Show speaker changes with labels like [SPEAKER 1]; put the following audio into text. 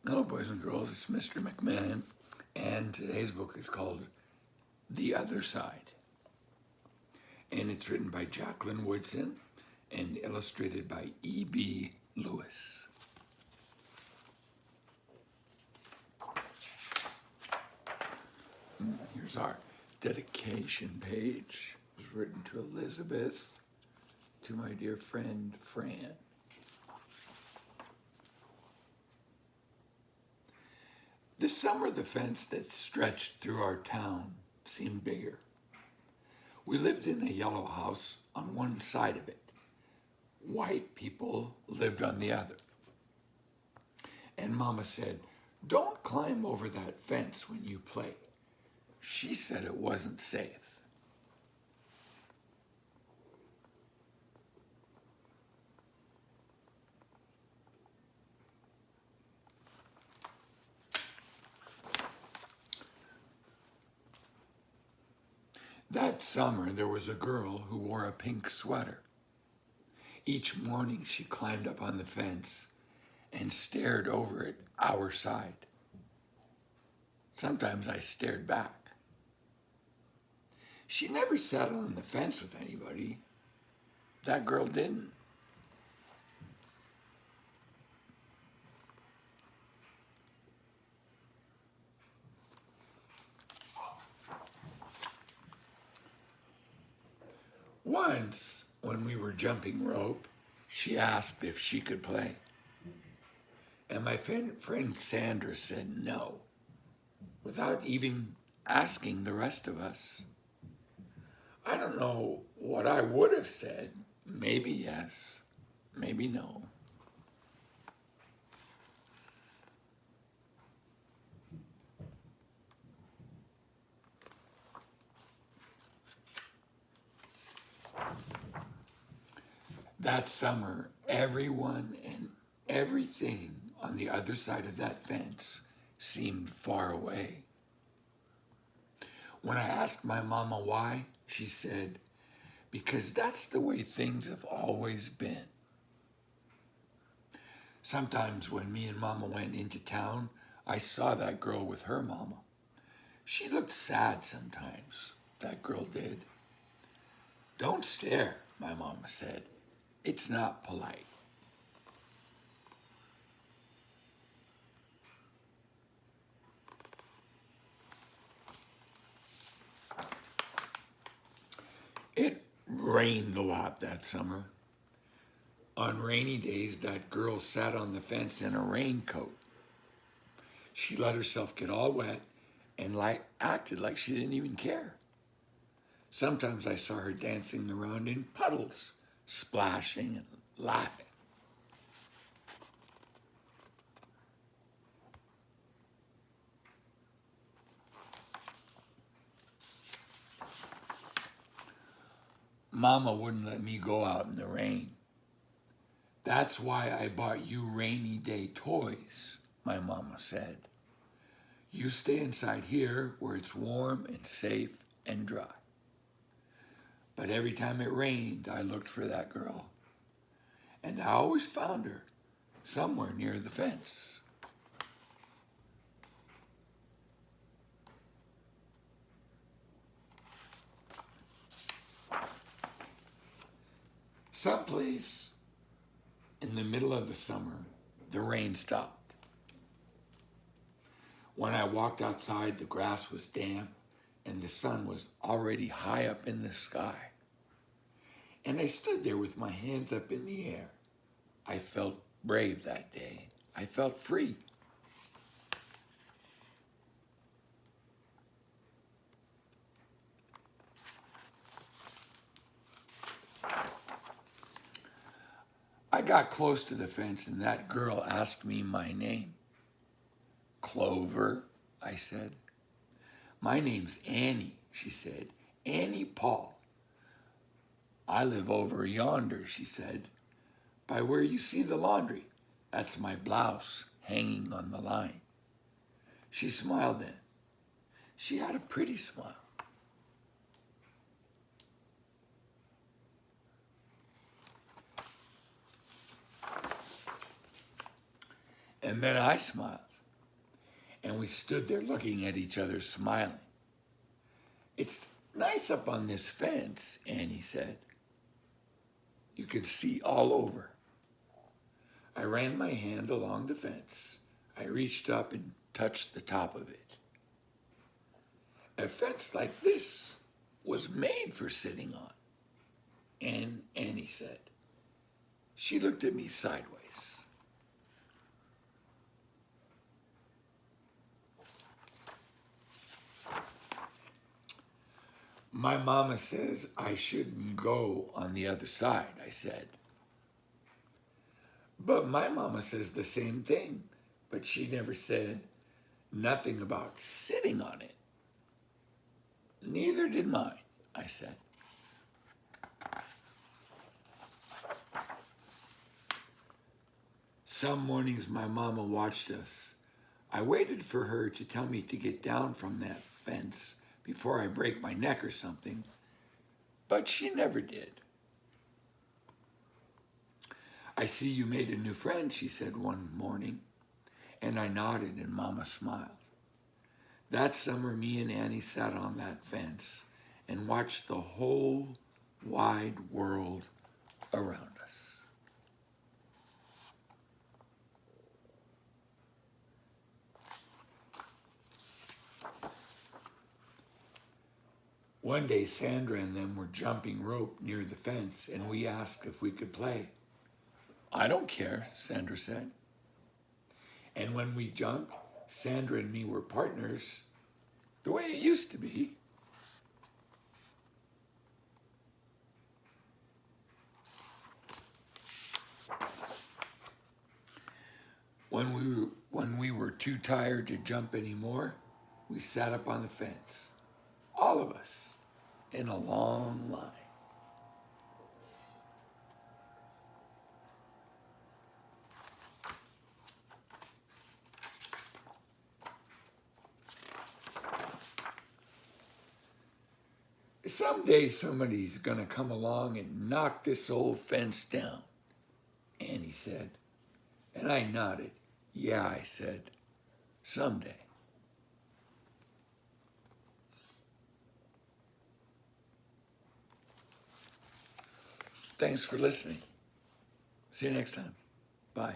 [SPEAKER 1] Hello, boys and girls. It's Mr. McMahon, and today's book is called The Other Side. And it's written by Jacqueline Woodson and illustrated by E.B. Lewis. Here's our dedication page. It was written to Elizabeth, to my dear friend Fran. This summer, the fence that stretched through our town seemed bigger. We lived in a yellow house on one side of it. White people lived on the other. And Mama said, "Don't climb over that fence when you play." She said it wasn't safe. That summer, there was a girl who wore a pink sweater. Each morning, she climbed up on the fence and stared over at our side. Sometimes I stared back. She never sat on the fence with anybody. That girl didn't. Once, when we were jumping rope, she asked if she could play. And my friend Sandra said no, without even asking the rest of us. I don't know what I would have said. Maybe yes, maybe no. That summer, everyone and everything on the other side of that fence seemed far away. When I asked my mama why, she said, "Because that's the way things have always been." Sometimes when me and Mama went into town, I saw that girl with her mama. She looked sad sometimes, that girl did. "Don't stare," my mama said. "It's not polite." It rained a lot that summer. On rainy days, that girl sat on the fence in a raincoat. She let herself get all wet and acted like she didn't even care. Sometimes I saw her dancing around in puddles, splashing and laughing. Mama wouldn't let me go out in the rain. "That's why I bought you rainy day toys," my mama said. "You stay inside here where it's warm and safe and dry." But every time it rained, I looked for that girl. And I always found her somewhere near the fence. Someplace in the middle of the summer, the rain stopped. When I walked outside, the grass was damp and the sun was already high up in the sky. And I stood there with my hands up in the air. I felt brave that day. I felt free. I got close to the fence and that girl asked me my name. "Clover," I said. "My name's Annie," she said. "Annie Paul." "I live over yonder," she said, "by where you see the laundry. That's my blouse hanging on the line." She smiled then. She had a pretty smile. And then I smiled. and we stood there looking at each other, smiling. It's nice up on this fence, Annie said. You can see all over. I ran my hand along the fence. I reached up and touched the top of it. A fence like this was made for sitting on, and Annie said. She looked at me sideways. My mama says I shouldn't go on the other side, I said. But my mama says the same thing, but she never said nothing about sitting on it. Neither did mine, I said. Some mornings my mama watched us. I waited for her to tell me to get down from that fence before I break my neck or something, but she never did. I see you made a new friend, she said one morning, and I nodded and Mama smiled. That summer, me and Annie sat on that fence and watched the whole wide world around us. One day, Sandra and them were jumping rope near the fence, and we asked if we could play. I don't care, Sandra said. And when we jumped, Sandra and me were partners, the way it used to be. When we were too tired to jump anymore, we sat up on the fence, all of us, in a long line. Someday somebody's gonna come along and knock this old fence down, Annie said. And I nodded. Yeah, I said, someday. Thanks for listening. See you next time. Bye.